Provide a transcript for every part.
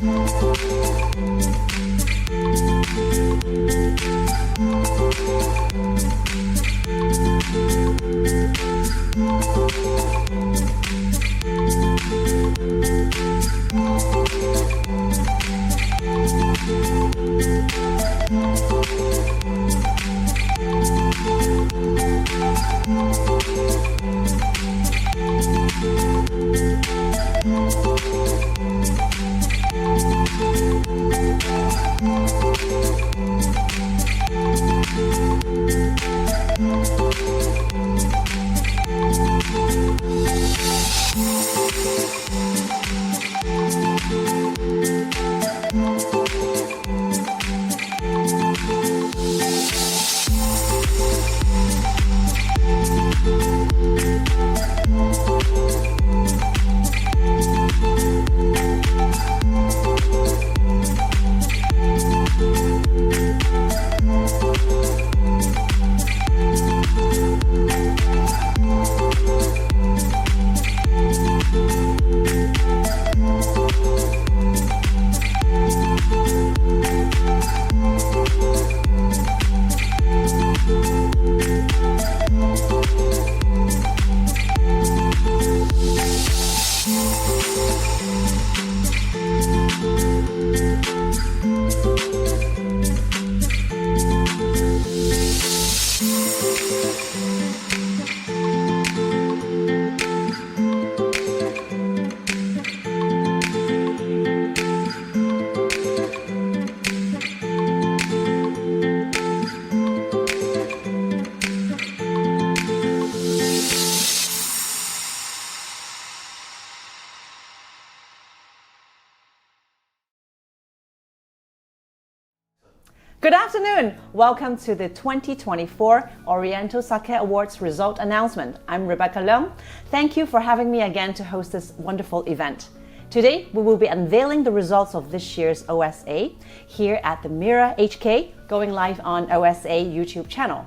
Good afternoon. Welcome to the 2024 Oriental Sake Awards result announcement. I'm Rebecca Leung. Thank you for having me again to host this wonderful event. Today, we will be unveiling the results of this year's OSA here at the Mira HK, going live on OSA YouTube channel.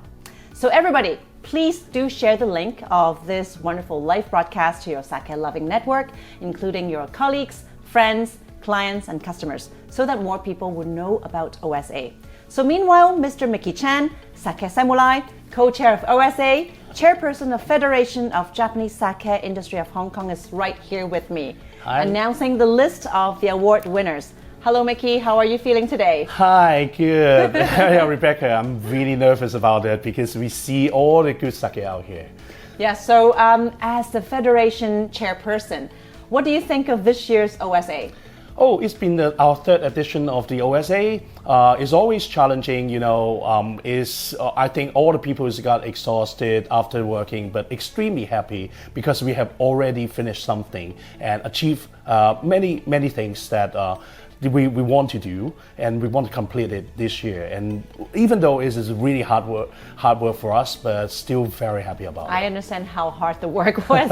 So everybody, please do share the link of this wonderful live broadcast to your sake-loving network, including your colleagues, friends, clients, and customers, so that more people will know about OSA. So meanwhile, Mr. Mickey Chan, Sake Samurai, co-chair of OSA, chairperson of Federation of Japanese Sake Industry of Hong Kong, is right here with me, announcing the list of the award winners. Hello, Mickey. How are you feeling today? Hi, good. Rebecca, I'm really nervous about it because we see all the good sake out here. Yeah, so as the Federation chairperson, what do you think of this year's OSA? Oh, it's been our third edition of the OSA. It's always challenging, I think all the people got exhausted after working, but extremely happy because we have already finished something and achieved many things that we want to do, and we want to complete it this year. And even though it is really hard work for us, but still very happy about it. I understand how hard the work was.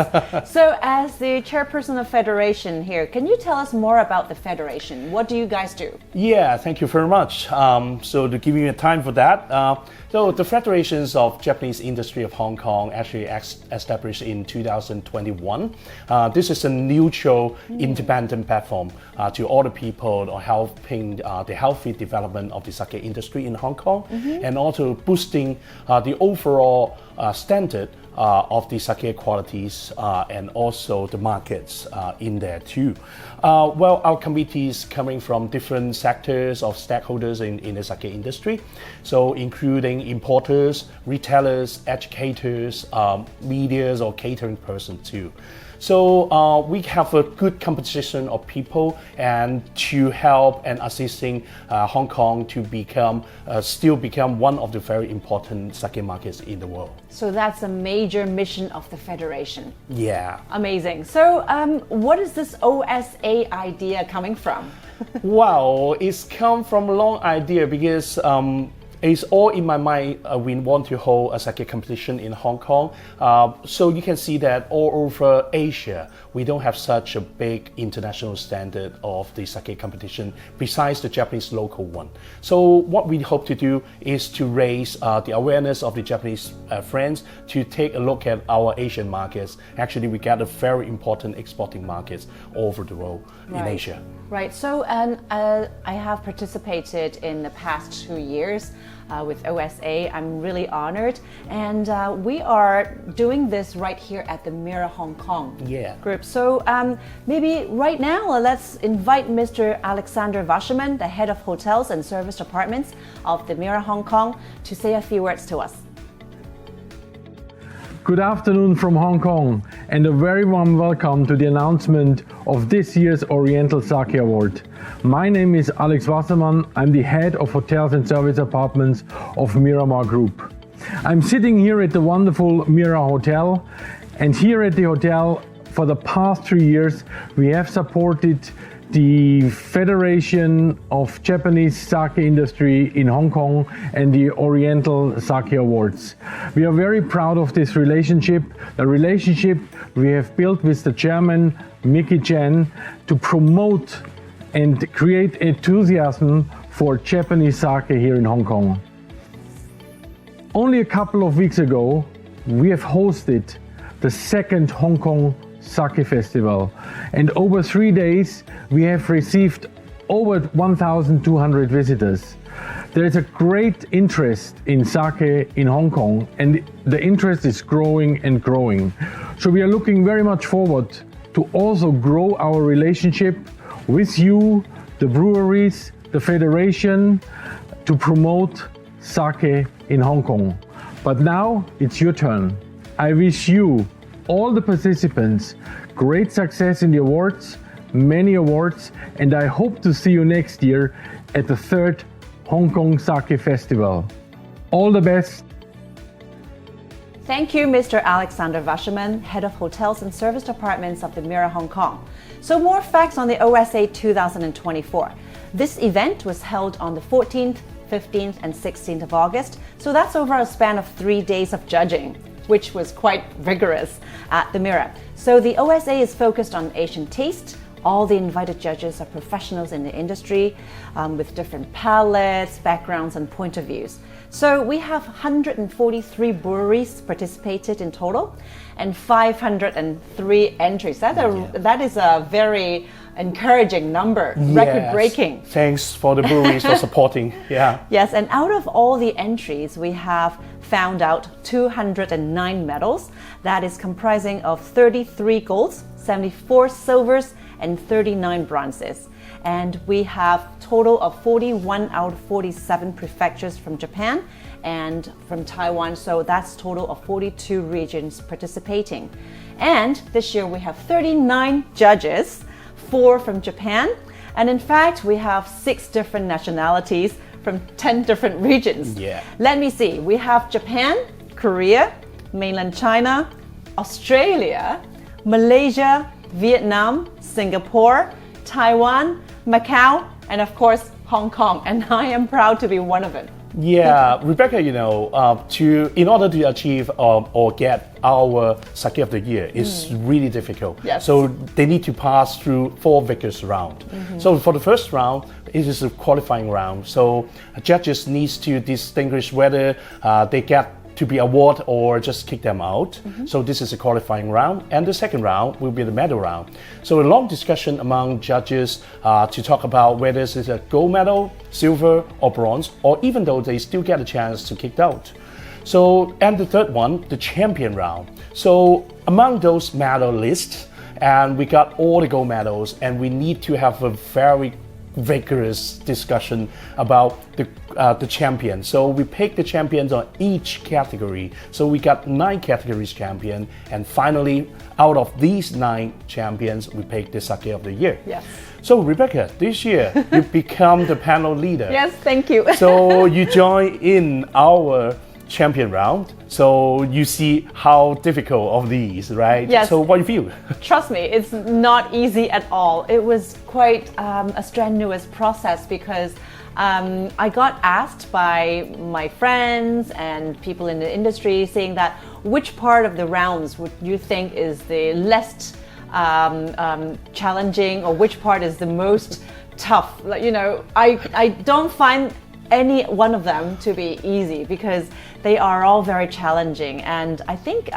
So as the chairperson of Federation here, can you tell us more about the Federation? What do you guys do? Yeah, thank you very much. So to give you time for that, so the Federations of Japanese Industry of Hong Kong actually established in 2021. This is a neutral, independent platform to all the people helping the healthy development of the sake industry in Hong Kong, and also boosting the overall standard of the sake qualities and also the markets in there too. Well, our committee is coming from different sectors of stakeholders in the sake industry, so including importers, retailers, educators, medias or catering person too. So we have a good composition of people and to help and assisting Hong Kong to still become one of the very important sake markets in the world. So that's a major mission of the Federation. Yeah. Amazing. So what is this OSA idea coming from? Well, it's come from a long idea because it's all in my mind. We want to hold a sake competition in Hong Kong. So you can see that all over Asia, we don't have such a big international standard of the sake competition besides the Japanese local one. So what we hope to do is to raise the awareness of the Japanese friends to take a look at our Asian markets. Actually, we got a very important exporting markets all over the world in Asia. Right. So, I have participated in the past 2 years with OSA. I'm really honored, and we are doing this right here at the Mira Hong Kong group. So, maybe right now, let's invite Mr. Alexander Wasserman, the head of hotels and service departments of the Mira Hong Kong, to say a few words to us. Good afternoon from Hong Kong, and a very warm welcome to the announcement of this year's Oriental Sake Award. My name is Alex Wasserman. I'm the head of hotels and service apartments of Miramar Group. I'm sitting here at the wonderful Mira Hotel, and here at the hotel for the past 3 years we have supported the Federation of Japanese Sake Industry in Hong Kong and the Oriental Sake Awards. We are very proud of this relationship, the relationship we have built with the chairman, Mickey Chen, to promote and create enthusiasm for Japanese sake here in Hong Kong. Only a couple of weeks ago, we have hosted the second Hong Kong Sake Festival, and over 3 days we have received over 1,200 visitors. There is a great interest in sake in Hong Kong, and the interest is growing and growing. So we are looking very much forward to also grow our relationship with you, the breweries, the federation, to promote sake in Hong Kong. But now it's your turn. I wish you, all the participants, great success in the awards, many awards, and I hope to see you next year at the 3rd Hong Kong Sake Festival. All the best. Thank you, Mr. Alexander Wasserman, Head of Hotels and Service Departments of the Mira Hong Kong. So more facts on the OSA 2024. This event was held on the 14th, 15th and 16th of August, so that's over a span of 3 days of judging, which was quite rigorous at the Mira. So the OSA is focused on Asian taste. All the invited judges are professionals in the industry with different palates, backgrounds and point of views. So we have 143 breweries participated in total and 503 entries. That is a very encouraging number, record-breaking. Thanks for the breweries for supporting. Yes, and out of all the entries, we have found out 209 medals. That is comprising of 33 golds, 74 silvers, and 39 bronzes. And we have total of 41 out of 47 prefectures from Japan and from Taiwan. So that's total of 42 regions participating. And this year we have 39 judges, 4 from Japan. And in fact, we have 6 different nationalities from 10 different regions. Let me see. We have Japan, Korea, mainland China, Australia, Malaysia, Vietnam, Singapore, Taiwan, Macau, and of course, Hong Kong. And I am proud to be one of it. Rebecca, in order to achieve or get our Sake of the Year is really difficult. So they need to pass through 4 vigorous rounds. So for the first round, it is a qualifying round. So judges needs to distinguish whether they get to be awarded or just kick them out. So this is a qualifying round, and the second round will be the medal round. So a long discussion among judges to talk about whether it's a gold medal, silver or bronze, or even though they still get a chance to kick out. So, and the third one, the champion round. So among those medal lists, and we got all the gold medals, and we need to have a very vigorous discussion about the champion. So we pick the champions on each category. So we got 9 categories champion, and finally, out of these 9 champions, we pick the Sake of the Year. So Rebecca, this year you become the panel leader. Thank you. So you join in our champion round. So you see how difficult of these, right? Yes. So what do you feel? Trust me, it's not easy at all. It was quite a strenuous process because I got asked by my friends and people in the industry saying that which part of the rounds would you think is the least challenging, or which part is the most tough? Like, you know, I don't find any one of them to be easy because they are all very challenging, and I think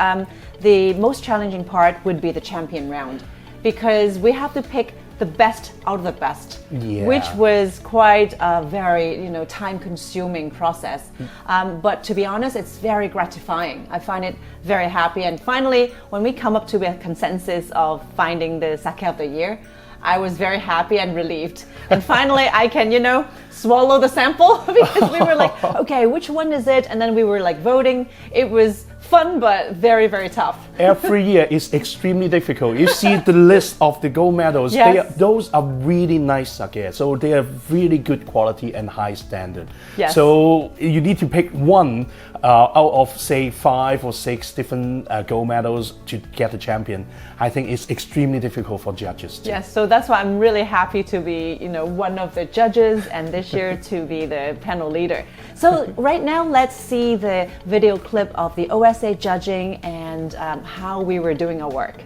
the most challenging part would be the champion round because we have to pick the best out of the best, which was quite a very time-consuming process. But to be honest, it's very gratifying. I find it very happy, and finally, when we come up to a consensus of finding the sake of the year, I was very happy and relieved. And finally, I can, swallow the sample because we were like, okay, which one is it? And then we were like voting. It was fun, but very, very tough. Every year is extremely difficult. You see the list of the gold medals. Yes. Those are really nice sake. So they are really good quality and high standard. Yes. So you need to pick one out of, say, 5 or 6 different gold medals to get the champion. I think it's extremely difficult for judges too. Yes, so that's why I'm really happy to be, one of the judges, and this year to be the panel leader. So right now, let's see the video clip of the OSA judging and how we were doing our work.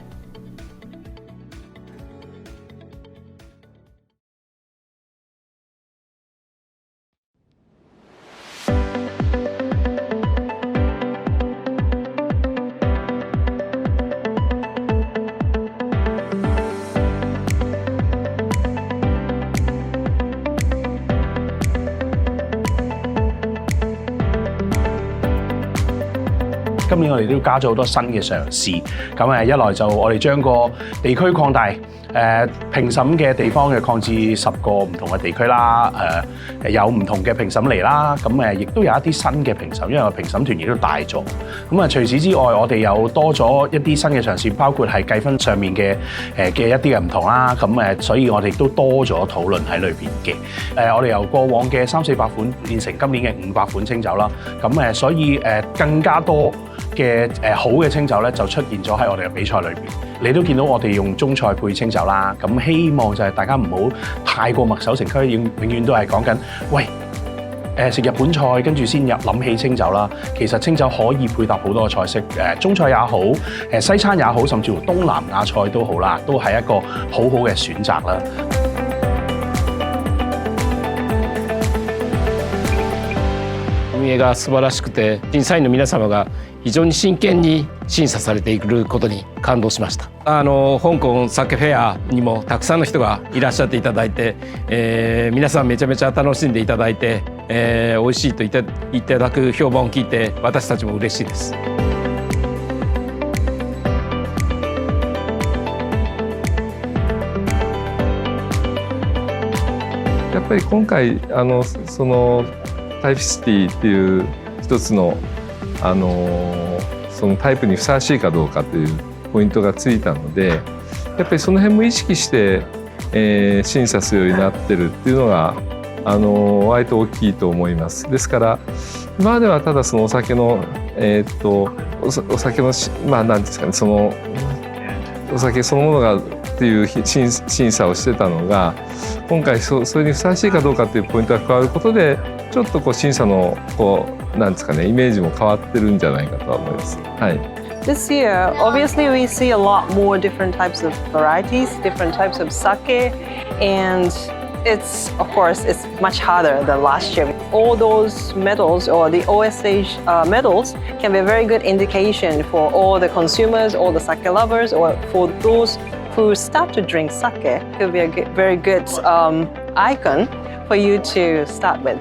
今年我哋都加咗好多新嘅嘗試，咁一來就我哋將個地區擴大，評審嘅地方嘅擴至10個唔同嘅地區啦，有唔同嘅評審嚟啦，咁亦都有一啲新嘅評審，因為個評審團亦都大咗。咁除此之外，我哋有多咗一啲新嘅嘗試，包括係計分上面嘅一啲嘅唔同啦，咁所以我哋都多咗討論喺裏邊嘅。我哋由過往嘅300-400款變成今年嘅500款清酒啦，咁所以更加多嘅好嘅清酒咧就出現咗喺我哋嘅比賽裏邊。你都見到我哋用中菜配清酒啦，咁希望就係大家唔好太過墨守成區，永遠都係講緊喂食日本菜跟住先諗起清酒啦。其實清酒可以配搭好多嘅菜式，中菜也好，西餐也好，甚至乎東南亞菜都好啦，都係一個好好嘅選擇啦。運営が素晴らしくて、審査員の皆様が非常に真剣に審査されていることに感動しました。香港サケフェアにもたくさんの人がいらっしゃっていただいて、皆さんめちゃめちゃ楽しんでいただいて、美味しいと言っていただく評判を聞いて私たちも嬉しいです。やっぱり今回そのタイプシティっていう一つのそのタイプにふさわしいかどうかというポイントがついたので、やっぱりその辺も意識して、審査するようになってるっていうのが割と大きいと思います。ですから今まではただそのお酒のお酒の何ですかね、そのお酒そのものがっていう審査をしてたのが、今回それにふさわしいかどうかっていうポイントが加わることで、ちょっと審査のなんですかね、イメージも変わってるんじゃないかと思います。はい。This year, obviously, we see a lot more different types of varieties, different types of sake, and it's much harder than last year. All those medals or the OSA medals can be a very good indication for all the consumers, all the sake lovers, or for those who start to drink sake. It will be a very good icon for you to start with.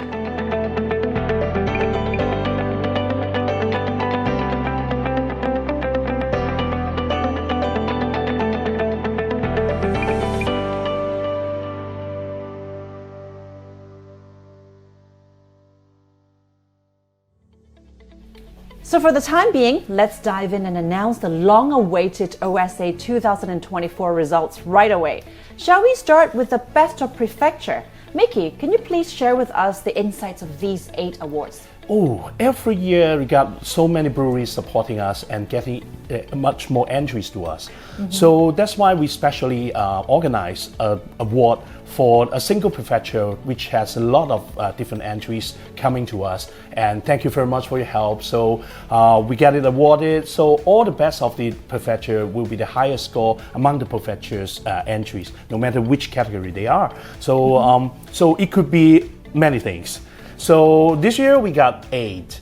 So for the time being, let's dive in and announce the long-awaited OSA 2024 results right away. Shall we start with the Best of Prefecture? Mickey, can you please share with us the insights of these 8 awards? Oh, every year we got so many breweries supporting us and getting much more entries to us. So that's why we specially organize an award for a single prefecture which has a lot of different entries coming to us. And thank you very much for your help. So we get it awarded. So all the best of the prefecture will be the highest score among the prefecture's entries, no matter which category they are. So, so it could be many things. So this year we got 8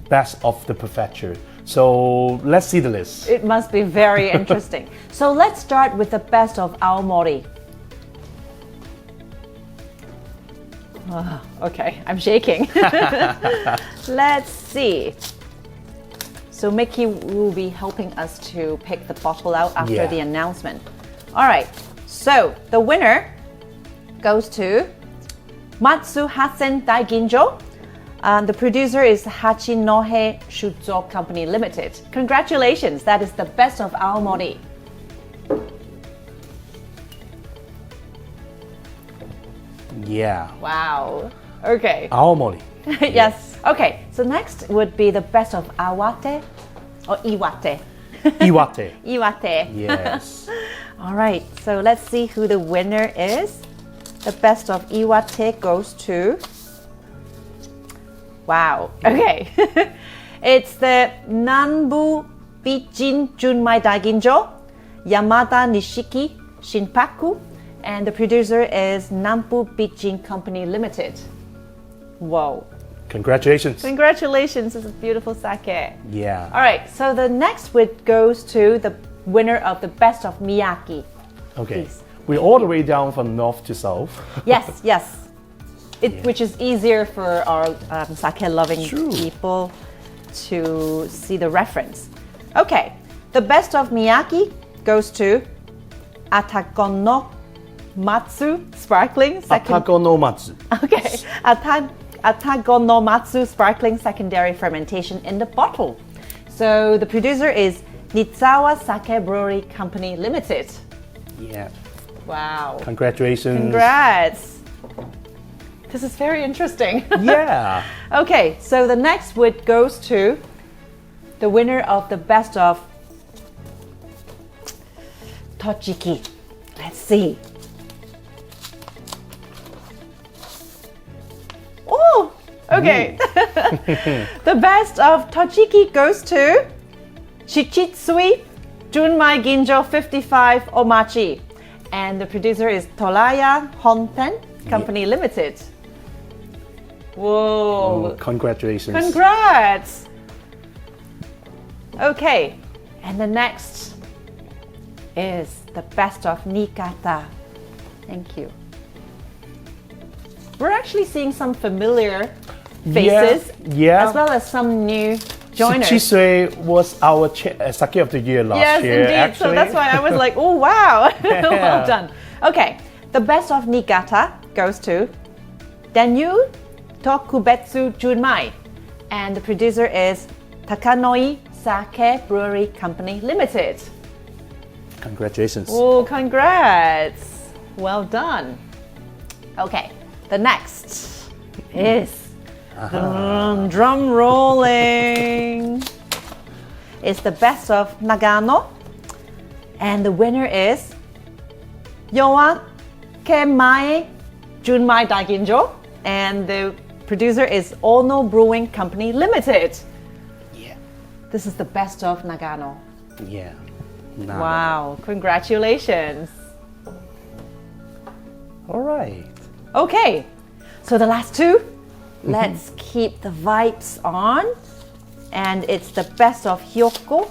best of the prefecture. So let's see the list. It must be very interesting. So let's start with the best of Aomori. Okay, I'm shaking. Let's see. So Mickey will be helping us to pick the bottle out after the announcement. All right, so the winner goes to Matsu Hasen Daiginjo. The producer is Hachinohe Shuzo Company Limited. Congratulations, that is the best of Aomori. Yeah. Wow. Okay. Aomori. Yes. Okay, so next would be the best of Awate or Iwate. Iwate. Iwate. Yes. All right, so let's see who the winner is. The best of Iwate goes to... Wow, okay. It's the Nanbu Bijin Junmai Daiginjo, Yamada Nishiki Shinpaku, and the producer is Nanbu Bijin Company Limited. Whoa. Congratulations. Congratulations, it's a beautiful sake. Yeah. All right, so the next bid goes to the winner of the best of Miyaki. Okay. Please. We're all the way down from north to south. Yes, yes. Which is easier for our sake-loving people to see the reference. Okay, the best of Miyaki goes to Atagono Matsu Sparkling. Atagonomatsu. Okay, Atagonomatsu Sparkling Secondary Fermentation in the bottle. So the producer is Nitzawa Sake Brewery Company Limited. Yeah. Wow. Congratulations. Congrats. This is very interesting. Yeah. Okay, so the next word goes to the winner of the best of Tochiki. Let's see. Oh, okay. The best of Tochiki goes to Shichitsui Junmai Ginjo 55 Omachi. And the producer is Toraya Honten Company Limited. Whoa. Oh, congratulations. Congrats. Okay, and the next is the best of Niigata. Thank you. We're actually seeing some familiar faces, Yeah. as well as some new joiners. Chisue was our sake of the year last year. Yes, indeed. Actually. So that's why I was like, oh, wow. Yeah. Well done. Okay, the best of Niigata goes to Danyu Tokubetsu Junmai. And the producer is Takanoi Sake Brewery Company Limited. Congratulations. Oh, congrats. Well done. Okay, the next is drum rolling. It's the best of Nagano. And the winner is Yoake Mae Junmai Daiginjo. And the producer is Ono Brewing Company Limited. Yeah. This is the best of Nagano. Yeah. Wow, congratulations. All right. Okay, so the last two, let's keep the vibes on. And it's the best of Hyoko.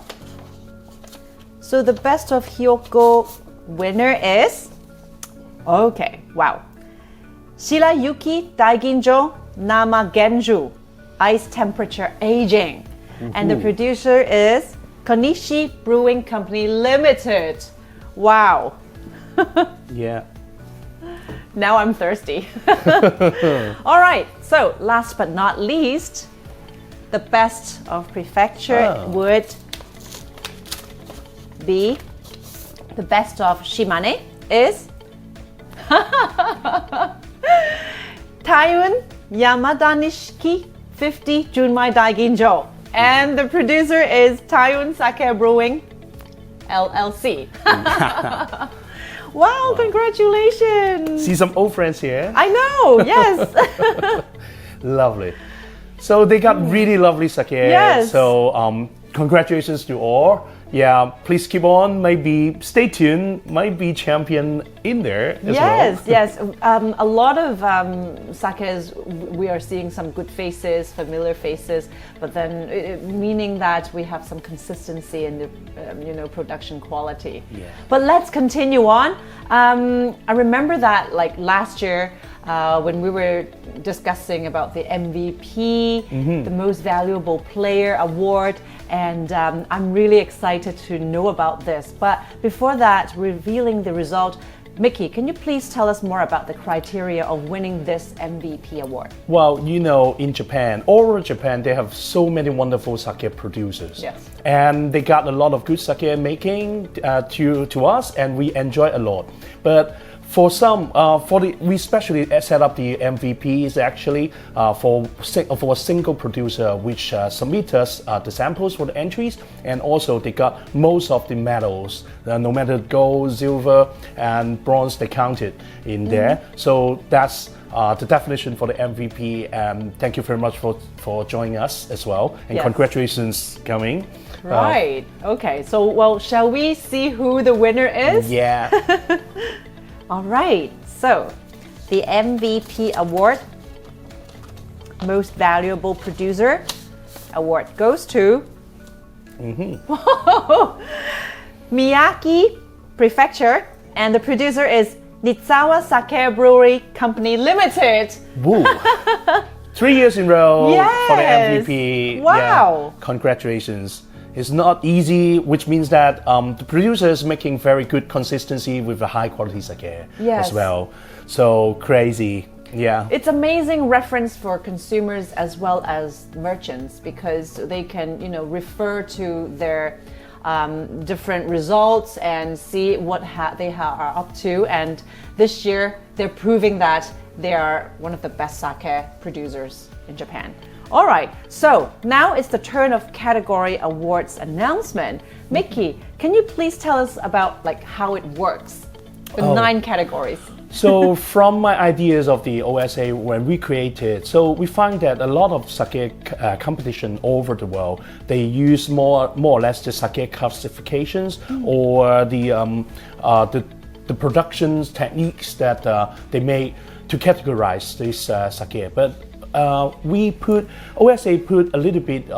So the best of Hyoko winner is, okay, wow. Shirayuki Daiginjo Nama Genju, ice temperature aging. And the producer is Konishi Brewing Company Limited. Wow. Yeah. Now I'm thirsty. All right, so last but not least, the best of prefecture would be the best of Shimane is Taiyun Yamada Nishiki 50 Junmai Daiginjo. And the producer is Taiwan Sake Brewing LLC. Wow, congratulations. See some old friends here. I know, yes. Lovely. So they got really lovely sake. Yes. So congratulations to all. Yeah, please keep on. Maybe stay tuned. Might be champion in there as well. Yes. A lot of sakes, we are seeing some good faces, familiar faces, but then meaning that we have some consistency in the production quality. Yeah. But let's continue on. I remember that like last year when we were discussing about the MVP, the Most Valuable Player Award, and I'm really excited to know about this. But before that, revealing the result, Mickey, can you please tell us more about the criteria of winning this MVP award? Well, in Japan, all over Japan, they have so many wonderful sake producers. Yes. And they got a lot of good sake making to us, and we enjoy a lot. But for some, we especially set up the MVPs actually for a single producer, which submit us the samples for the entries, and also they got most of the medals, no matter gold, silver, and bronze, they counted in there. So that's the definition for the MVP. And thank you very much for joining us as well, and yes. Congratulations coming. Right. Okay. So, well, shall we see who the winner is? Yeah. All right, so the MVP award, Most Valuable Producer award goes to Miyagi Prefecture, and the producer is Nitsawa Sake Brewery Company Limited. Woo! 3 years in a row for the Yes. MVP. Wow. Yeah. Congratulations. It's not easy, which means that the producer is making very good consistency with a high quality sake as well. So crazy. Yeah. It's amazing reference for consumers as well as merchants, because they can, refer to their different results and see what they are up to. And this year, they're proving that they are one of the best sake producers in Japan. All right, so now it's the turn of category awards announcement. Mickey, can you please tell us about how it works? The 9 categories. So from my ideas of the OSA when we created, so we find that a lot of sake competition all over the world, they use more or less the sake classifications or the production techniques that they made to categorize this sake. But OSA put a little bit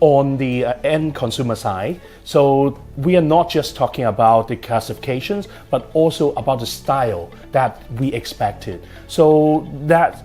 on the end consumer side. So we are not just talking about the classifications, but also about the style that we expected. So that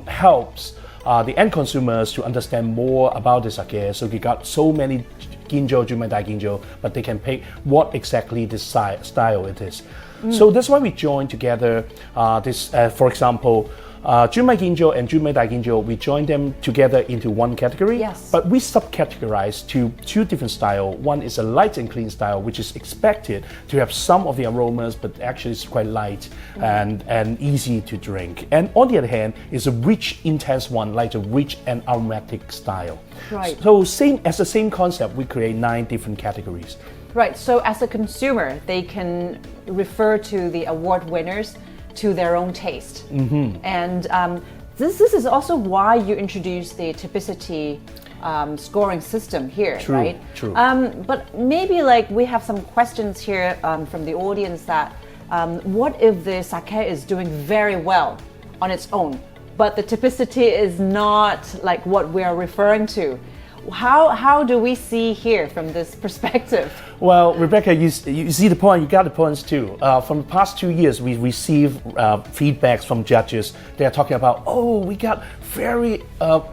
helps the end consumers to understand more about the sake. So we got so many ginjo, Junmai Daiginjo, but they can pick what exactly the style it is. So that's why we joined together for example, Junmai Ginjo and Junmai Daiginjo, we joined them together into one category. Yes. But we subcategorized to 2 different styles. One is a light and clean style, which is expected to have some of the aromas, but actually it's quite light and easy to drink. And on the other hand, is a rich, intense one, like a rich and aromatic style. Right. So the same concept, we create 9 different categories. Right, so as a consumer, they can refer to the award winners to their own taste. And this is also why you introduced the typicity scoring system here, True, right? true. But maybe we have some questions here from the audience that what if the sake is doing very well on its own, but the typicity is not like what we are referring to? How do we see here from this perspective? Well, Rebecca, you see the point, you got the points too. From the past 2 years, we received feedbacks from judges. They're talking about, we got very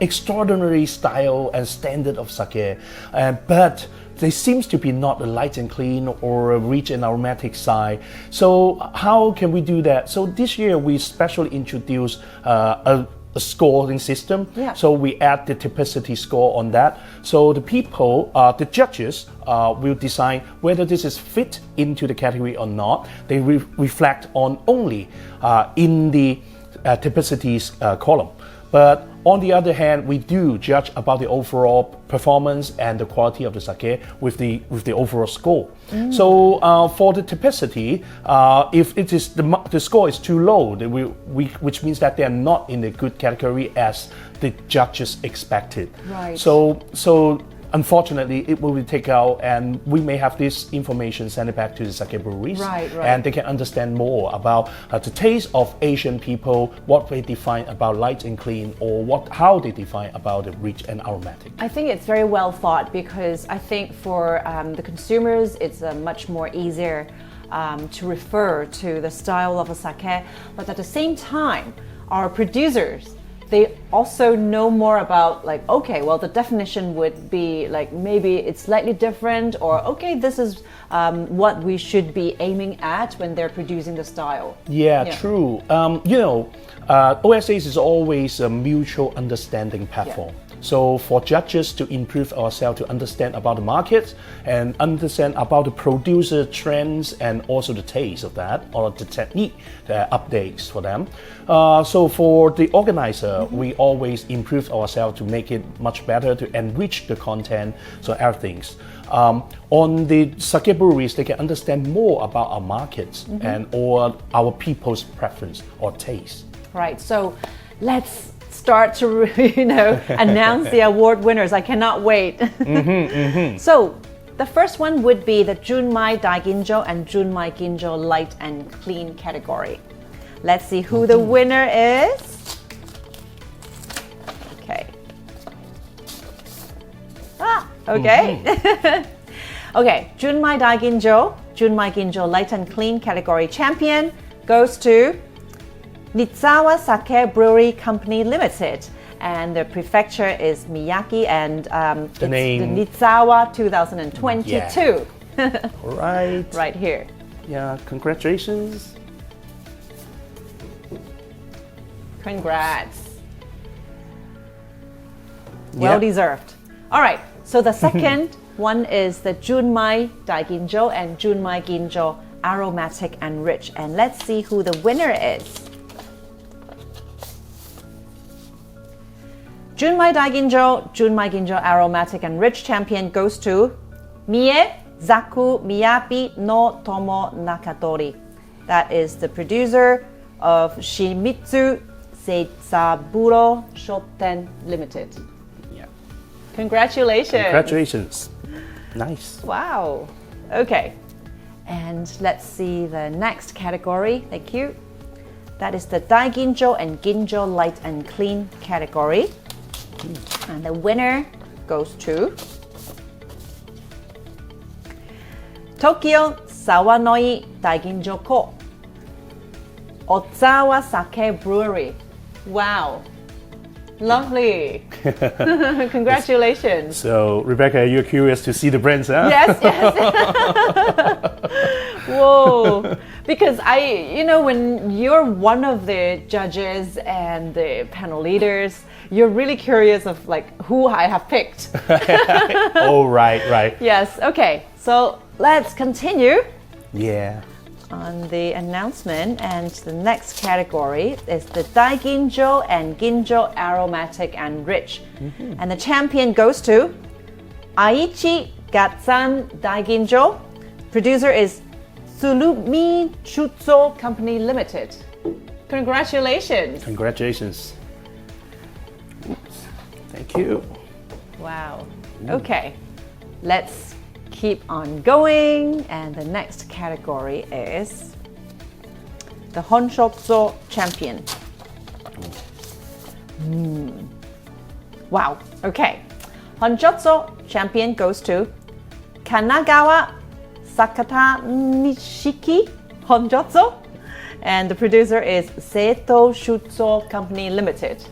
extraordinary style and standard of sake, but there seems to be not a light and clean or a rich and aromatic side. So how can we do that? So this year, we specially introduced a scoring system. Yeah. So we add the typicity score on that. So the people, the judges, will decide whether this is fit into the category or not. They reflect on only in the typicities column. But On the other hand, we do judge about the overall performance and the quality of the sake with the overall score. So for the typicity, if it is the score is too low, which means that they are not in the good category as the judges expected. Right. So unfortunately, it will be taken out, and we may have this information sent it back to the sake breweries, right. and they can understand more about the taste of Asian people, what they define about light and clean, or how they define about the rich and aromatic. I think it's very well thought, because I think for the consumers, it's much more easier to refer to the style of a sake, but at the same time, our producers, they also know more about, like, okay, well, the definition would be like, maybe it's slightly different, or okay, this is what we should be aiming at when they're producing the style. Yeah. True. OSAs is always a mutual understanding platform. Yeah. So for judges to improve ourselves, to understand about the market and understand about the producer trends and also the taste of that, or the technique, the updates for them. So for the organizer, we always improve ourselves to make it much better, to enrich the content, so everything. On the sake breweries, they can understand more about our markets and or our people's preference or taste. Right. So let's start to announce the award winners. I cannot wait. So the first one would be the Junmai Daiginjo and Junmai Ginjo Light and Clean category. Let's see who the winner is. Okay. Okay. Okay, Junmai Daiginjo, Junmai Ginjo Light and Clean category champion goes to Nitzawa Sake Brewery Company Limited, and the prefecture is Miyagi, and the name, the Nitzawa 2022. Yeah. Right. Right here. Yeah, congratulations. Congrats. Well deserved. All right, so the second one is the Junmai Daiginjo and Junmai Ginjo Aromatic and Rich, and let's see who the winner is. Junmai Daiginjo, Junmai Ginjo Aromatic and Rich champion goes to Mie Zaku Miyabi no Tomo Nakatori. That is the producer of Shimizu Seizaburo Shoten Limited. Yeah. Congratulations. Congratulations. Nice. Wow. Okay. And let's see the next category. Thank you. That is the Daiginjo and Ginjo Light and Clean category. And the winner goes to Tokyo Sawanoi Daiginjo Ko, Ozawa Sake Brewery. Wow. Lovely. Congratulations. So, Rebecca, you're curious to see the brands, huh? Yes, yes. Whoa. Because when you're one of the judges and the panel leaders, you're really curious of like who I have picked. Oh, right. Yes, okay. So let's continue. Yeah. On the announcement, and the next category is the Daiginjo and Ginjo Aromatic and Rich. And the champion goes to Aichi Gatsan Daiginjo. Producer is Tsurumi Chutso Company Limited. Congratulations. Congratulations. Oops. Thank you. Wow. Okay. Let's keep on going, and the next category is the Honshotsu champion. Wow. Okay. Honshotsu champion goes to Kanagawa Sakata Nishiki Honjotsu, and the producer is Seito Shutso Company Limited.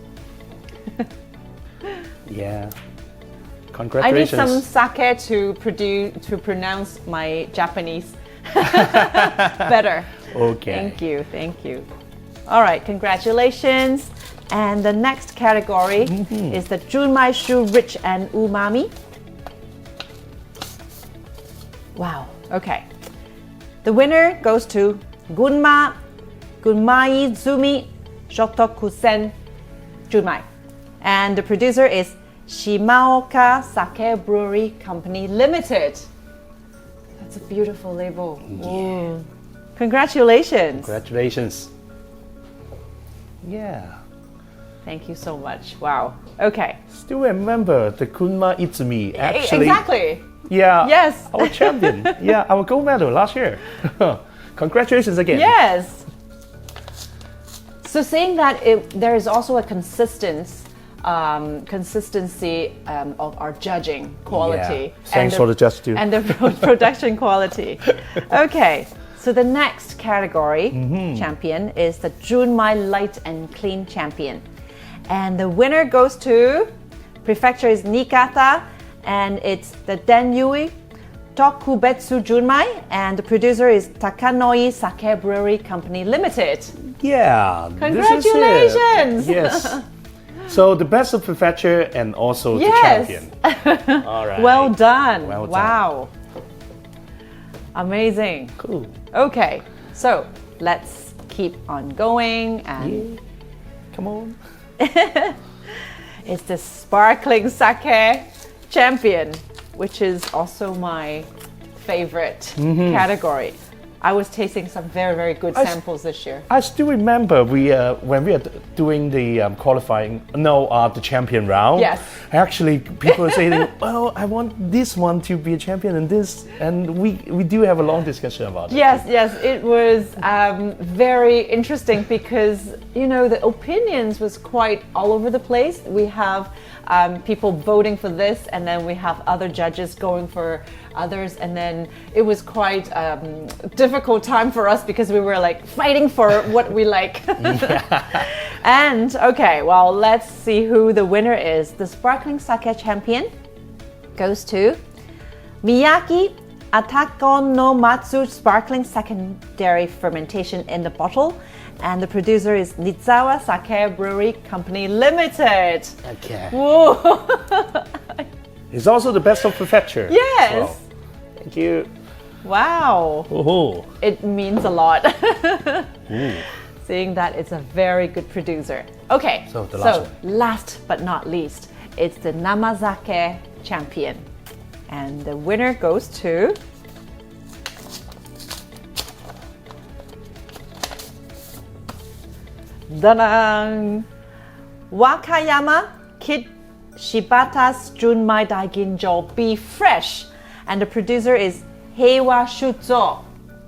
Yeah. I Congratulations. need some sake to pronounce my Japanese better. Okay. Thank you. All right, congratulations. And the next category is the Junmai Shu Rich and Umami. Wow, okay. The winner goes to Gunmaizumi Shotokusen Junmai. And the producer is Shimaoka Sake Brewery Company Limited. That's a beautiful label. Yeah. Congratulations. Congratulations. Yeah. Thank you so much. Wow. Okay. Still remember the Kunma Izumi. Actually, Exactly. Yeah. Yes. Our champion. Yeah, our gold medal last year. Congratulations again. Yes. So saying that there is also a consistency of our judging quality. Yeah. Thanks for the judge too. And the production quality. Okay. So the next category champion is the Junmai Light and Clean champion. And the winner goes to, prefecture is Niigata, and it's the Denyui Tokubetsu Junmai, and the producer is Takanoi Sake Brewery Company Limited. Yeah. Congratulations! This is it. Yes. So the best of prefecture and also the champion. All right. Well done. Well done. Wow. Amazing. Cool. Okay, so let's keep on going and Come on. it's the sparkling sake champion, which is also my favorite category. I was tasting some very, very good samples this year. I still remember when we are doing the the champion round. Yes. Actually, people are saying, "Well, I want this one to be a champion," and we do have a long discussion about it. Yes, it was very interesting because the opinions was quite all over the place. We have people voting for this, and then we have other judges going for others, and then it was quite difficult time for us because we were like fighting for what we like. And okay, well, let's see who the winner is. The sparkling sake champion goes to Miyaki Atako no Matsu sparkling secondary fermentation in the bottle, and the producer is Nizawa Sake Brewery Company Limited. Okay. Whoa. It's also the best of prefecture. Yes. Well, thank you. Wow. Oh. It means a lot. Seeing that it's a very good producer. Okay, So the last one. last but not least, it's the Namazake champion. And the winner goes to da-dang! Wakayama Kid Shibata's Junmai Daiginjo Be Fresh. And the producer is Heiwa Shuzo.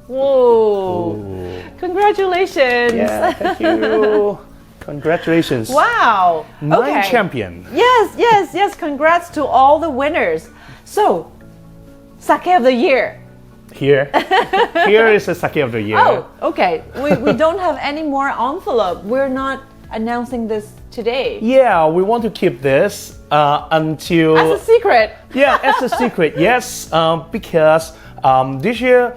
Whoa! Congratulations! Yeah, thank you. Congratulations. Wow! 9 champion. Yes. Congrats to all the winners. So, Sake of the Year. Here is the sake of the year. Oh, okay. We don't have any more envelope. We're not announcing this today. Yeah, we want to keep this until... As a secret. Yeah, as a secret, yes. Because this year,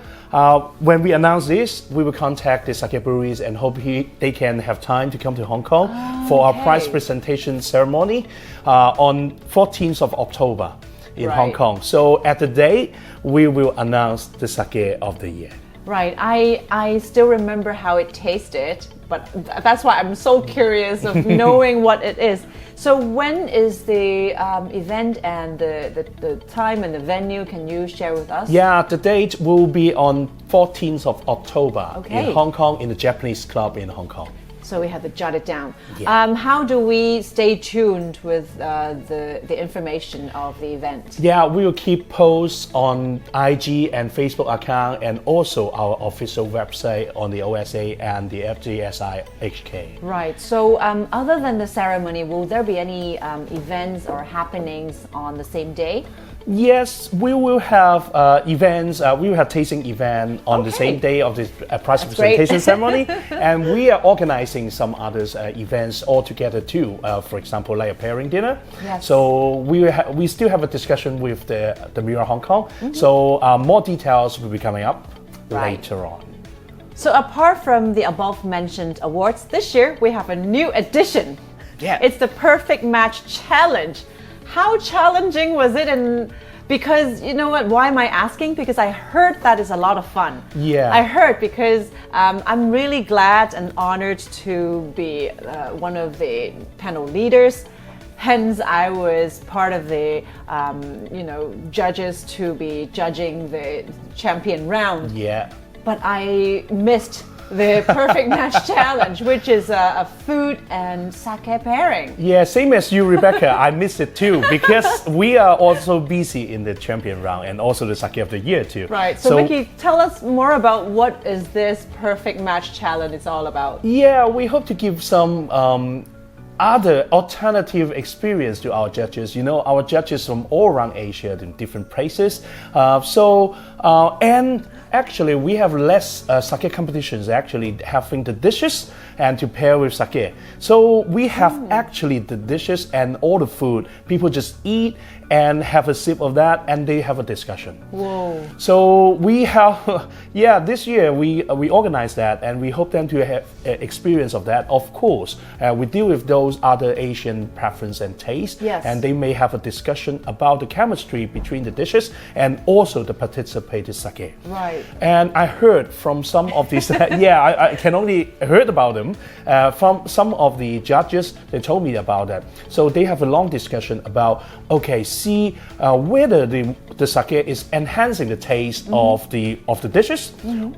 when we announce this, we will contact the sake breweries and hope they can have time to come to Hong Kong for our prize presentation ceremony on 14th of October in Hong Kong. So at the day, we will announce the sake of the year. Right. I still remember how it tasted, but that's why I'm so curious of knowing what it is. So when is the event and the time and the venue? Can you share with us? Yeah, the date will be on 14th of October in Hong Kong in the Japanese Club in Hong Kong. So we have to jot it down. Yeah. How do we stay tuned with the information of the event? Yeah, we will keep posts on IG and Facebook account and also our official website on the OSA and the FGSI HK. Right. So other than the ceremony, will there be any events or happenings on the same day? Yes, we will have events. We will have tasting event on the same day of the prize presentation ceremony, and we are organizing some other events all together too. For example, like a pairing dinner. Yes. So we still have a discussion with the Mirror Hong Kong. So more details will be coming up later on. So apart from the above mentioned awards, this year we have a new addition. Yeah. It's the Perfect Match Challenge. How challenging was it? And because you know what, why am I asking? Because I heard that is a lot of fun. Yeah. I heard because I'm really glad and honored to be one of the panel leaders. hence I was part of the judges to be judging the champion round. Yeah. But I missed the perfect match challenge, which is a food and sake pairing. Yeah, same as you, Rebecca. I missed it too because we are also busy in the champion round and also the sake of the year too. Right. So Mickey, tell us more about what is this perfect match challenge is all about. Yeah, we hope to give some other alternative experience to our judges. You know, our judges from all around Asia in different places. And actually, we have less sake competitions actually having the dishes and to pair with sake. So we have actually the dishes and all the food. People just eat and have a sip of that and they have a discussion. Whoa. So we have, this year we organized that and we hope them to have experience of that. Of course, we deal with those other Asian preference and taste. Yes. And they may have a discussion about the chemistry between the dishes and also the participated sake. Right. And I heard from some of these, I can only heard about them from some of the judges. They told me about that. So they have a long discussion about, see whether the sake is enhancing the taste of the dishes,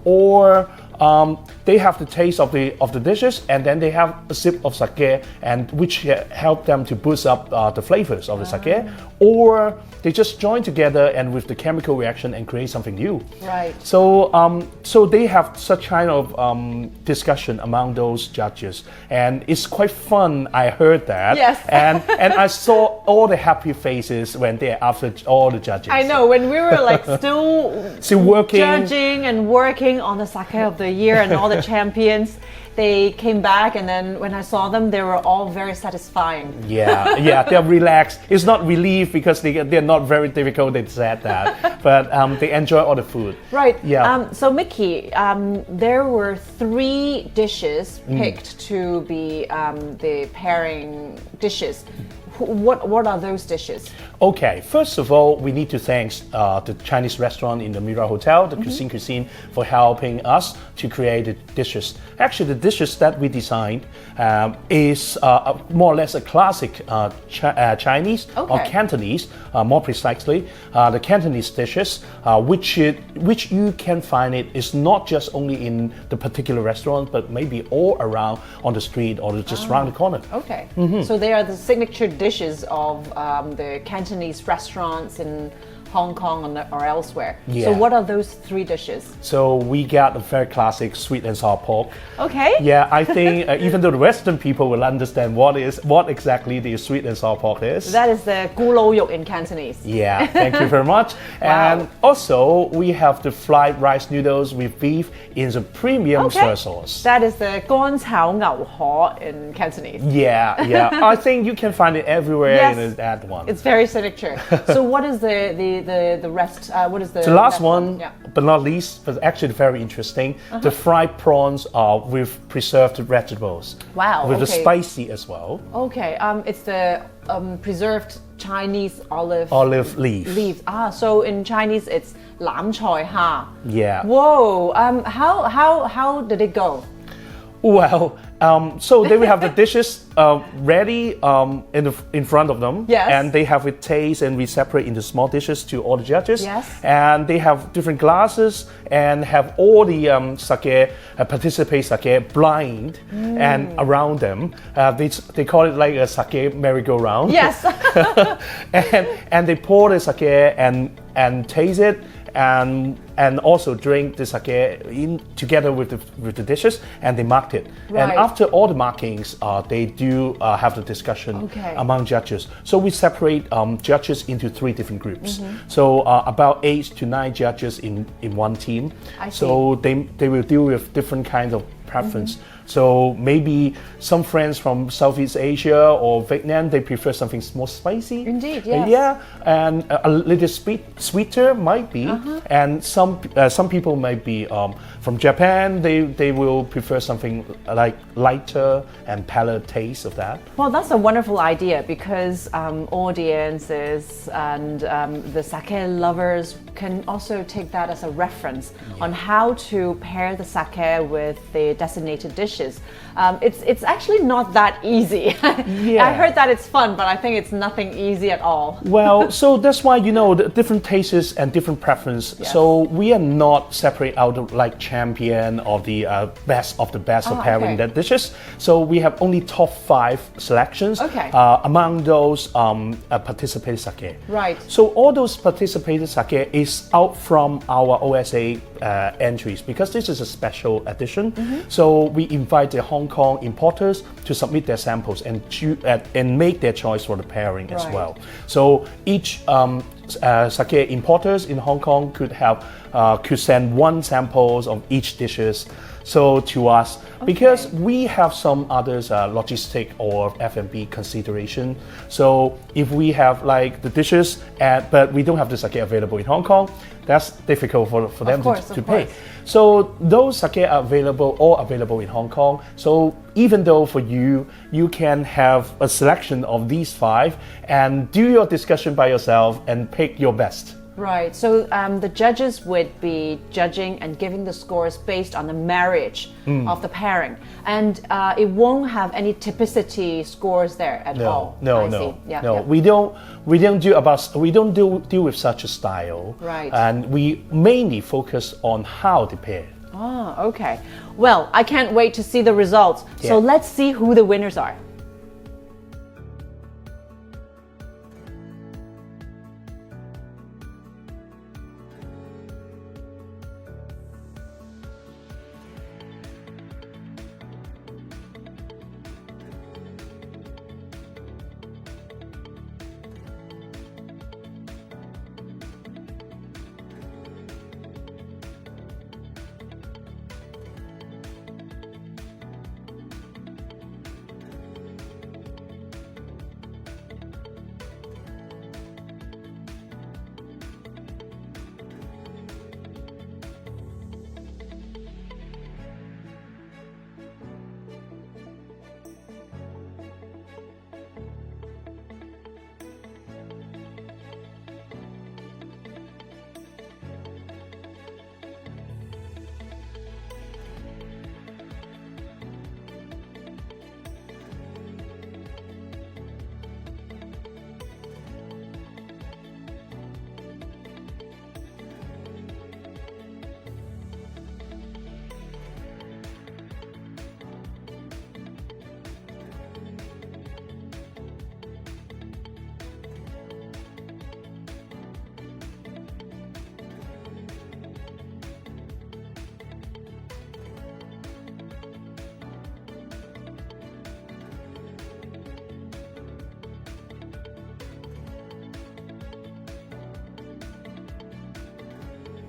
or they have the taste of the dishes and then they have a sip of sake and which help them to boost up the flavors of the sake, or they just join together and with the chemical reaction and create something new. Right. So they have such kind of discussion among those judges and it's quite fun. I heard that. Yes. and I saw all the happy faces when they after all the judges. I know, when we were like still working, judging and working on the sake of the year and all the champions, they came back and then when I saw them, they were all very satisfying. Yeah, they're relaxed. It's not relief because they're not very difficult, they said that, but they enjoy all the food. Right. Yeah. So Mickey, there were 3 dishes picked to be the pairing dishes. What are those dishes? Okay, first of all, we need to thank the Chinese restaurant in the Mira Hotel, the Cuisine, for helping us to create the dishes. Actually, the dishes that we designed is more or less a classic Chinese or Cantonese, more precisely. The Cantonese dishes, which you can find it is not just only in the particular restaurant, but maybe all around on the street or just around the corner. Okay, so they are the signature dishes of the Cantonese restaurants in Hong Kong or elsewhere. Yeah. So what are those 3 dishes? So we got a very classic sweet and sour pork. Okay. Yeah, I think even though the Western people will understand what exactly the sweet and sour pork is. That is the gu lou yok in Cantonese. Yeah, thank you very much. Wow. And also we have the fried rice noodles with beef in the premium soy sauce. That is the 乾炒牛河 in Cantonese. Yeah. I think you can find it everywhere Yes. in that one. It's very signature. So what is the rest? What is the last next one, Yeah. but not least, but actually very interesting, the fried prawns with preserved vegetables. Wow, With the okay. spicy as well. Okay, it's the preserved Chinese Olive leaf. leaves. So in Chinese it's 南菜蝦. Yeah. Whoa, how did it go? Well, so they will have the dishes ready in front of them. Yes. And they have it taste and we separate into small dishes to all the judges. Yes. And they have different glasses and have all the sake, participate sake blind and around them. They call it like a sake merry-go-round. Yes. and they pour the sake and taste it. And also drink the sake in together with the dishes, and they marked it. Right. And after all the markings, they do have the discussion among judges. So we separate judges into 3 different groups. So about 8 to 9 judges in one team. I see. So they will deal with different kinds of preference. So maybe some friends from Southeast Asia or Vietnam, they prefer something more spicy. Indeed, yes. Yeah, and a little sweeter might be. And some people might be from Japan. They will prefer something like lighter and palate taste of that. Well, that's a wonderful idea because audiences and the sake lovers can also take that as a reference on how to pair the sake with the designated dish dishes. It's actually not that easy. Yeah. I heard that it's fun, but I think it's nothing easy at all. Well, so that's why, the different tastes and different preference. Yes. So we are not separate out of like champion or the best of the best of pairing the dishes. So we have only top 5 selections among those participating sake. Right. So all those participating sake is out from our OSA entries because this is a special edition. So we invite the Hong Kong importers to submit their samples and make their choice for the pairing as well. So each sake importers in Hong Kong could send 1 samples of each dishes to us because we have some others logistic or F&B consideration. So if we have like the dishes but we don't have the sake available in Hong Kong, that's difficult for them to pay. So those sake are available in Hong Kong. So even though for you can have a selection of these 5 and do your discussion by yourself and pick your best. Right, so the judges would be judging and giving the scores based on the marriage of the pairing, and it won't have any typicity scores there at all. No. We don't deal with such a style. Right, and we mainly focus on how they pair. Oh, okay. Well, I can't wait to see the results. So let's see who the winners are.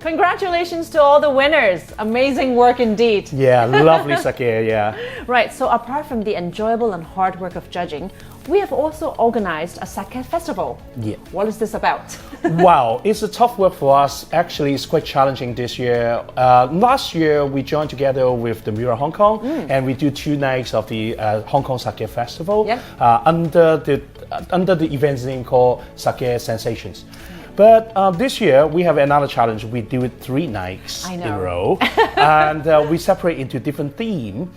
Congratulations to all the winners. Amazing work indeed. Yeah, lovely sake, yeah. Right, so apart from the enjoyable and hard work of judging, we have also organized a sake festival. Yeah. What is this about? Wow, it's a tough work for us. Actually, it's quite challenging this year. Last year, we joined together with the Mirror Hong Kong and we do 2 nights of the Hong Kong Sake Festival under the event's name called Sake Sensations. But this year, we have another challenge. We do it 3 nights in a row. And we separate into different themes.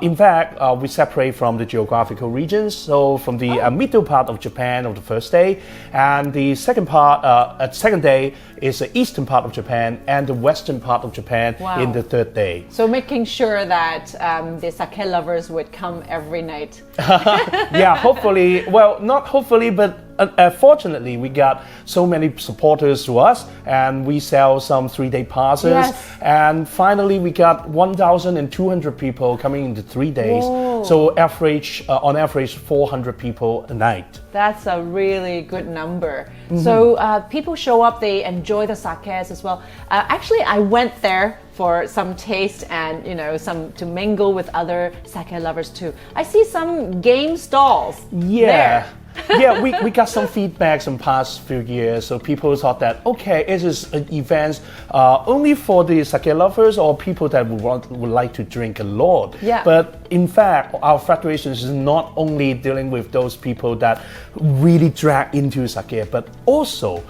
In fact, we separate from the geographical regions. So from the middle part of Japan on the first day. And the second day is the eastern part of Japan and the western part of Japan in the 3rd day. So making sure that the sake lovers would come every night. Yeah, hopefully. Well, not hopefully, but fortunately, we got so many supporters to us, and we sell some 3-day passes. Yes. And finally, we got 1,200 people coming in the 3 days. Whoa. So on average, 400 people a night. That's a really good number. So people show up, they enjoy the sakes as well. Actually, I went there for some taste and some to mingle with other sake lovers too. I see some game stalls there. Yeah, we got some feedback in past few years. So people thought that, okay, it is an event only for the sake lovers or people that would like to drink a lot. Yeah. But in fact, our federation is not only dealing with those people that really drag into sake, but also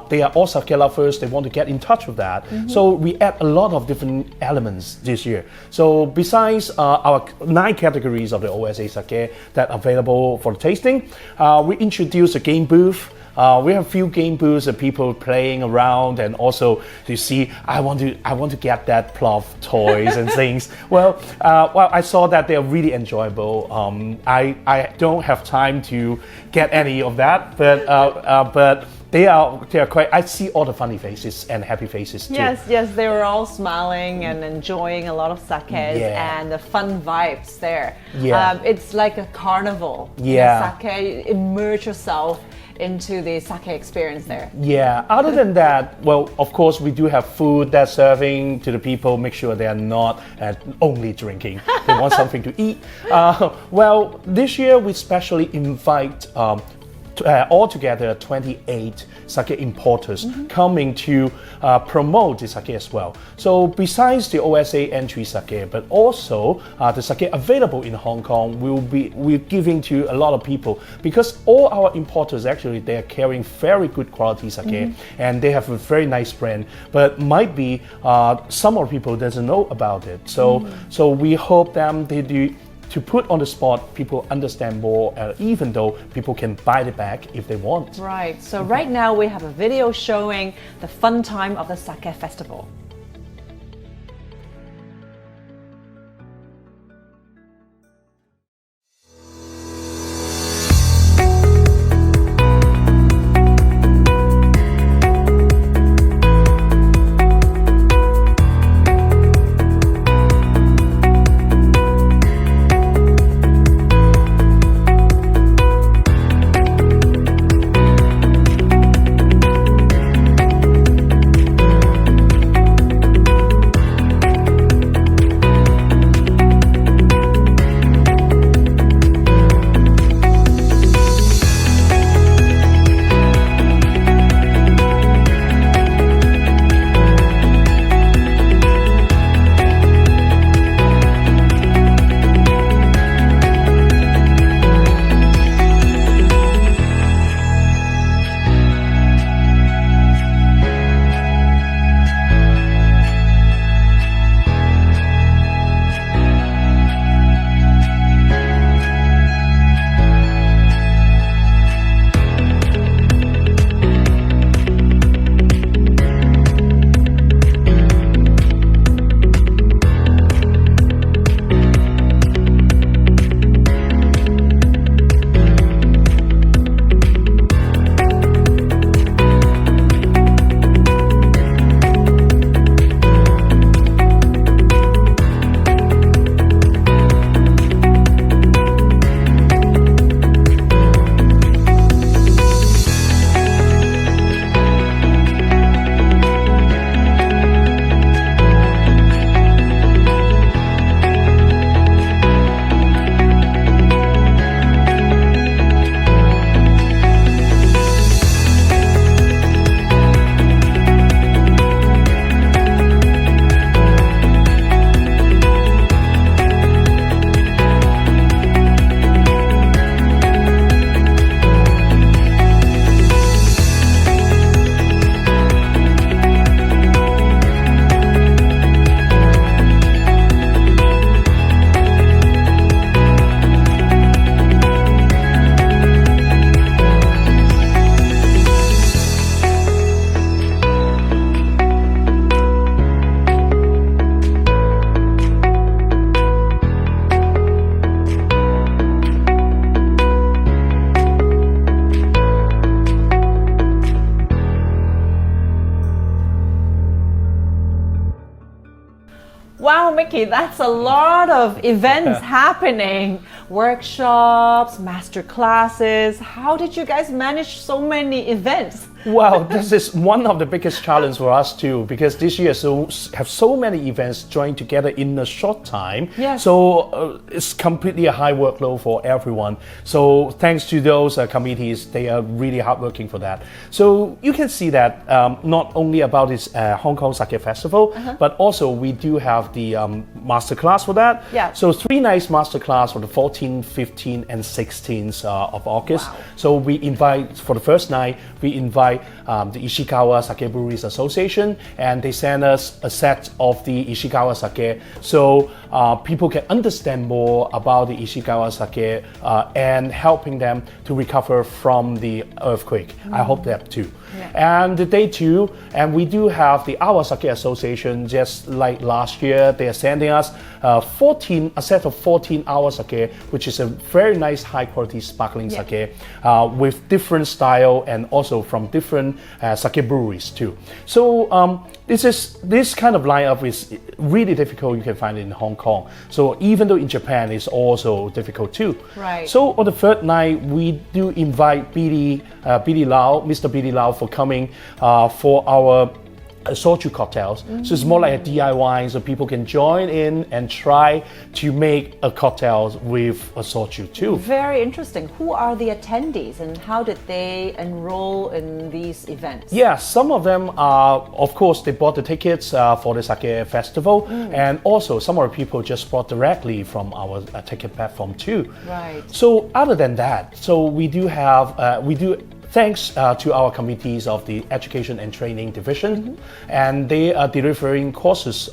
they are all sake lovers. They want to get in touch with that. So we add a lot of different elements this year. So besides our 9 categories of the OSA sake that are available for tasting, we introduced a game booth. We have a few game booths of people playing around, and also to see, I want to get that plot toys and things. Well, I saw that they're really enjoyable. I don't have time to get any of that, but they are quite. I see all the funny faces and happy faces too. Yes, they were all smiling and enjoying a lot of sakes and the fun vibes there. Yeah. It's like a carnival. Yeah. Sake, immerse yourself into the sake experience there. Yeah. Other than that, well, of course, we do have food that's serving to the people. Make sure they are not only drinking. They want something to eat. Well, this year we specially invite altogether 28 sake importers coming to promote the sake as well. So besides the OSA entry sake, but also the sake available in Hong Kong, we're giving to a lot of people, because all our importers actually, they are carrying very good quality sake and they have a very nice brand, but might be some of the people doesn't know about it. So we hope them to put on the spot, people understand more, even though people can buy it back if they want. Right, so right now we have a video showing the fun time of the Sake Festival. Wow, Mickey, that's a lot of events happening. Workshops, master classes. How did you guys manage so many events? Well, this is one of the biggest challenges for us too, because this year have so many events joined together in a short time. Yes. So it's completely a high workload for everyone. So thanks to those committees, they are really hardworking for that. So you can see that not only about this Hong Kong Sake Festival, but also we do have the masterclass for that. Yeah. So 3 nights masterclass for the 14th, 15th, and 16th of August. Wow. So we invite, for the first night, we invite the Ishikawa Sake Breweries Association, and they send us a set of the Ishikawa Sake, so people can understand more about the Ishikawa Sake and helping them to recover from the earthquake. I hope that too. Yeah. And the day 2, and we do have the Our Sake Association, just like last year, they are sending us a set of 14 Our Sake, which is a very nice high quality sparkling sake with different style and also from different sake breweries too. So this kind of lineup is really difficult. You can find it in Hong Kong. So even though in Japan it's also difficult too. Right. So on the 3rd night, we do invite Mr. Billy Lau for coming for our soju cocktails. So it's more like a DIY, so people can join in and try to make a cocktail with a soju too. Very interesting. Who are the attendees and how did they enroll in these events? Yeah, some of them are, of course, they bought the tickets for the Sake Festival, and also some of the people just bought directly from our ticket platform too. Right. So other than that, so we do have, thanks to our committees of the Education and Training Division, and they are delivering courses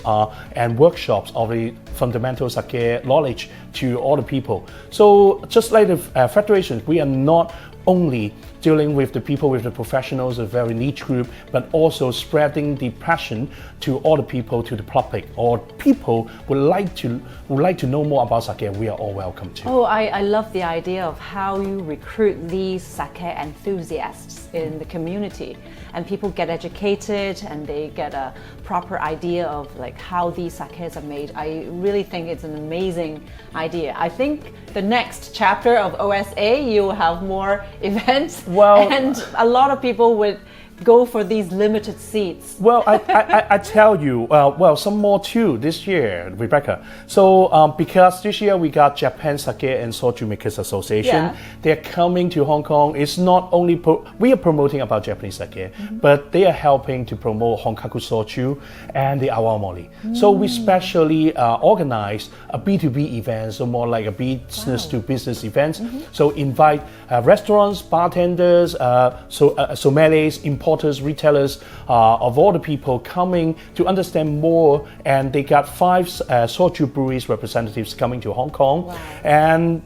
and workshops of the fundamental sake knowledge to all the people. So just like the federation, we are not only dealing with the people, with the professionals, a very niche group, but also spreading the passion to all the people, to the public, or people would like to know more about sake. We are all welcome to. Oh, I love the idea of how you recruit these sake enthusiasts in the community, and people get educated and they get a proper idea of like how these sakes are made. I really think it's an amazing idea. I think the next chapter of OSA, you'll have more events, and a lot of people would go for these limited seats. Well, I tell you, some more too this year, Rebecca. So because this year we got Japan Sake and Soju Makers Association, they're coming to Hong Kong. It's not only we are promoting about Japanese sake, but they are helping to promote Honkaku Soju and the awamori. So we specially organize a B2B event, so more like a business to business event. So invite restaurants, bartenders, sommeliers, importers, retailers, of all the people coming to understand more, and they got 5 soju breweries representatives coming to Hong Kong, and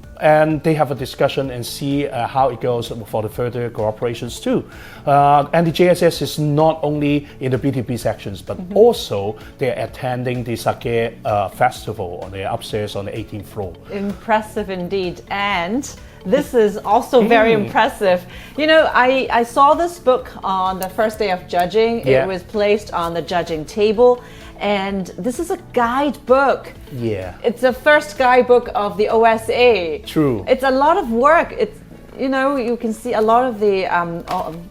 they have a discussion and see how it goes for the further cooperations too. And the JSS is not only in the B2B sections, but also they're attending the sake festival on the upstairs on the 18th floor. Impressive indeed. And this is also very impressive. You know, I saw this book on the first day of judging. It was placed on the judging table, and this is a guidebook. Yeah. It's the first guidebook of the OSA. True. It's a lot of work. It's, you know, you can see a lot of the,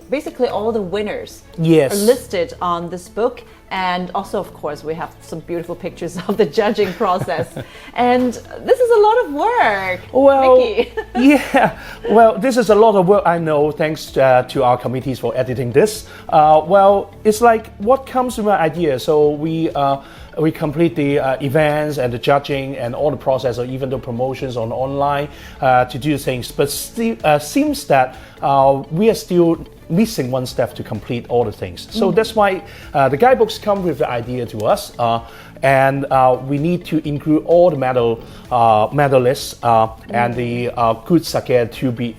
basically all the winners are listed on this book. And also, of course, we have some beautiful pictures of the judging process. And this is a lot of work. Well, Mickey. This is a lot of work, I know, thanks to our committees for editing this. It's like what comes to my idea. So we complete the events and the judging and all the process, or even the promotions on online to do things. But still, seems that we are still missing one step to complete all the things. So that's why the guidebooks come with the idea to us, and we need to include all the medalists and the good sake to be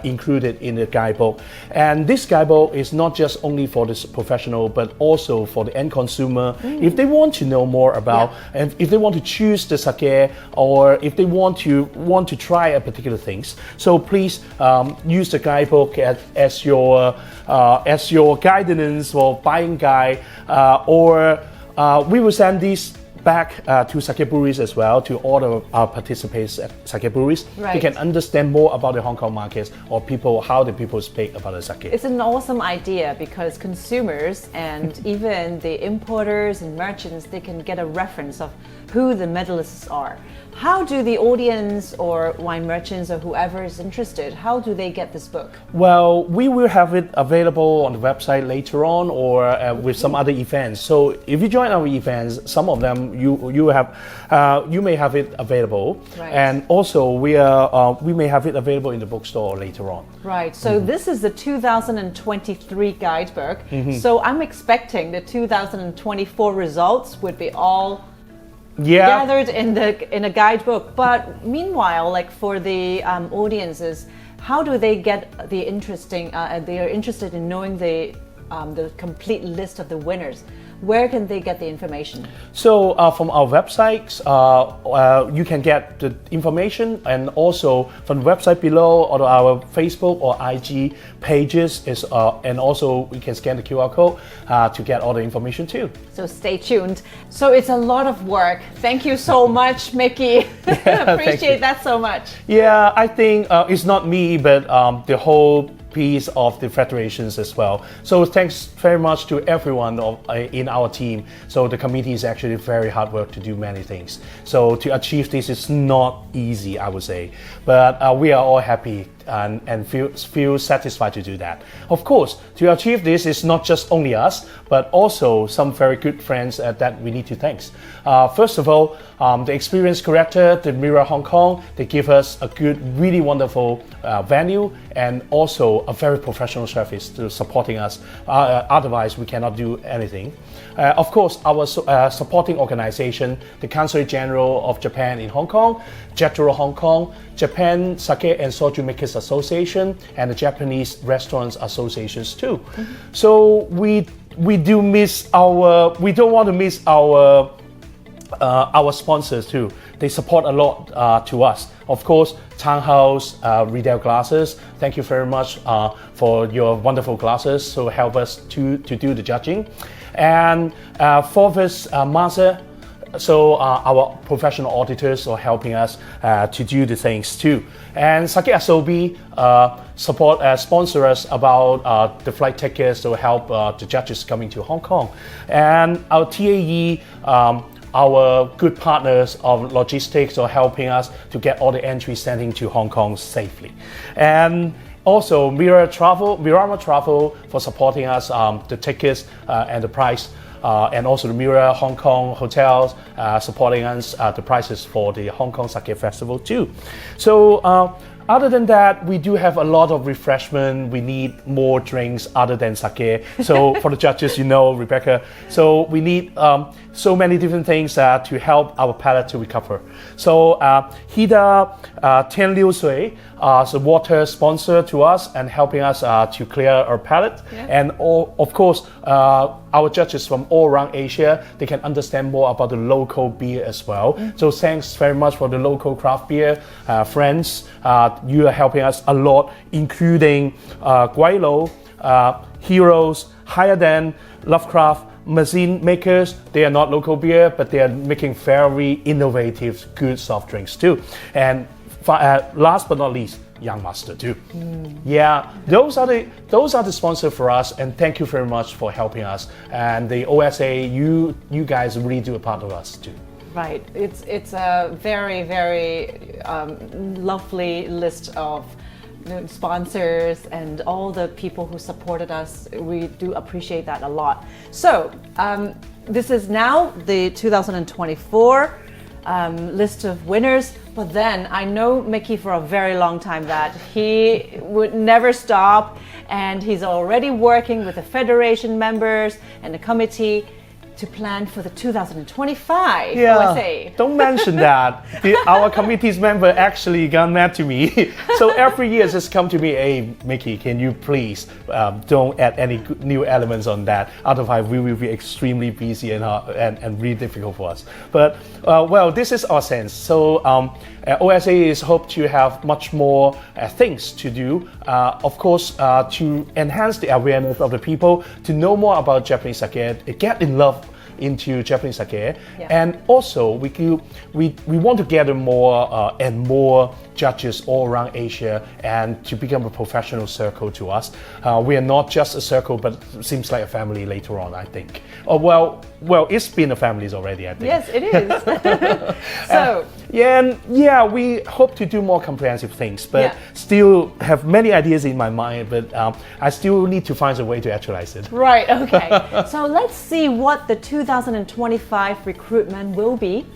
included in the guidebook. And this guidebook is not just only for the professional, but also for the end consumer. If they want to know more about, and if they want to choose the sake, or if they want to try a particular things, so please use the guidebook as your guidance or buying guide, or we will send these back to sake breweries as well, to all of our participants at sake breweries. Right. They can understand more about the Hong Kong markets or how the people speak about the sake. It's an awesome idea because consumers and even the importers and merchants, they can get a reference of who the medalists are. How do the audience or wine merchants or whoever is interested, how do they get this book? Well, we will have it available on the website later on or with some other events. So if you join our events, some of them you may have it available, Right. and also we may have it available in the bookstore later on. Right, so this is the 2023 guidebook. So I'm expecting the 2024 results would be all gathered in a guidebook. But meanwhile, like for the audiences, how do they get the they are interested in knowing the complete list of the winners? Where can they get the information? So from our websites, you can get the information, and also from the website below or our Facebook or IG pages and also we can scan the QR code to get all the information too. So stay tuned. So it's a lot of work. Thank you so much, Mickey. Appreciate that so much. Yeah, I think it's not me, but the whole piece of the federations as well. So thanks very much to everyone in our team. So the committee is actually very hard work to do many things. So to achieve this is not easy, I would say, but we are all happy and feel satisfied to do that. Of course, to achieve this is not just only us, but also some very good friends that we need to thank. First of all, the experienced corrector, the Mirror Hong Kong, they give us a good, really wonderful venue and also a very professional service to supporting us. Otherwise, we cannot do anything. Of course, our supporting organization, the Consulate General of Japan in Hong Kong, JETRO Hong Kong, Japan Sake and Soju Makers Association, and the Japanese Restaurants Associations too. So we don't want to miss our sponsors too. They support a lot to us. Of course, Townhouse Retail Glasses, thank you very much for your wonderful glasses, so help us to do the judging. And Forvis Master, so our professional auditors are helping us to do the things too. And Sake Asobi sponsor us about the flight tickets to help the judges coming to Hong Kong. And our TAE, our good partners of logistics are helping us to get all the entries sending to Hong Kong safely. And also Mirama Travel for supporting us the tickets and the price. And also the Mirror Hong Kong hotels supporting us the prices for the Hong Kong Sake Festival too. So other than that, we do have a lot of refreshment. We need more drinks other than sake. So for the judges, Rebecca, so we need so many different things to help our palate to recover. So Hida Tian Liu Sui is a water sponsor to us and helping us to clear our palate. Yeah. And of course, our judges from all around Asia, they can understand more about the local beer as well. So thanks very much for the local craft beer friends. You are helping us a lot, including Guaylo, Heroes, Higher Than, Lovecraft, Machine Makers. They are not local beer, but they are making very innovative, good soft drinks too. And last but not least, Young Master too. Yeah, those are the sponsors for us, and thank you very much for helping us. And the OSA, you guys really do a part of us too. Right, it's a very, very lovely list of sponsors and all the people who supported us. We do appreciate that a lot. So this is now the 2024 list of winners, but then I know Mickey for a very long time that he would never stop, and he's already working with the federation members and the committee to plan for the 2025 OSA. Don't mention that. Our committee's member actually got mad to me. So every year just come to me, hey, Mickey, can you please don't add any new elements on that. Otherwise, we will be extremely busy and really difficult for us. But well, this is our sense. So OSA is hope to have much more things to do. Of course, to enhance the awareness of the people, to know more about Japanese sake, get in love into Japanese sake, and also we want to gather more and more judges all around Asia and to become a professional circle to us. We are not just a circle, but seems like a family later on, I think. Oh, well, it's been a family already, I think. Yes, it is. So we hope to do more comprehensive things, but still have many ideas in my mind, but I still need to find a way to actualize it. Right, okay. So let's see what the 2025 recruitment will be.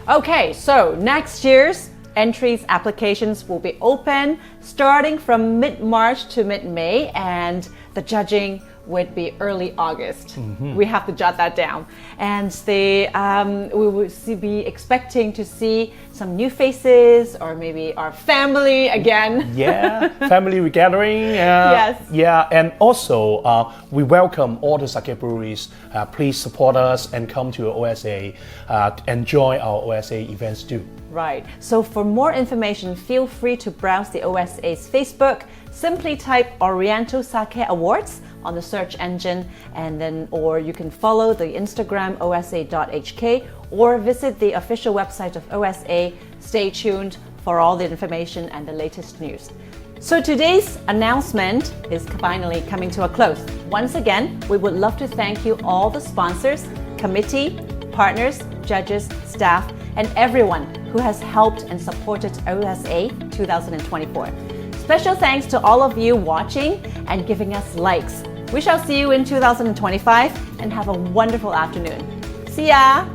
Okay, so next year's entries applications will be open starting from mid-March to mid-May, and the judging would be early August. We have to jot that down. And we will be expecting to see some new faces, or maybe our family again. Yeah, family regathering. Yes. Yeah, and also we welcome all the sake breweries. Please support us and come to OSA, enjoy our OSA events too. Right. So for more information, feel free to browse the OSA's Facebook. Simply type Oriental Sake Awards on the search engine, or you can follow the Instagram osa.hk or visit the official website of OSA. Stay tuned for all the information and the latest news. So today's announcement is finally coming to a close. Once again, we would love to thank you all the sponsors, committee, partners, judges, staff, and everyone who has helped and supported OSA 2024. Special thanks to all of you watching and giving us likes. We shall see you in 2025 and have a wonderful afternoon. See ya!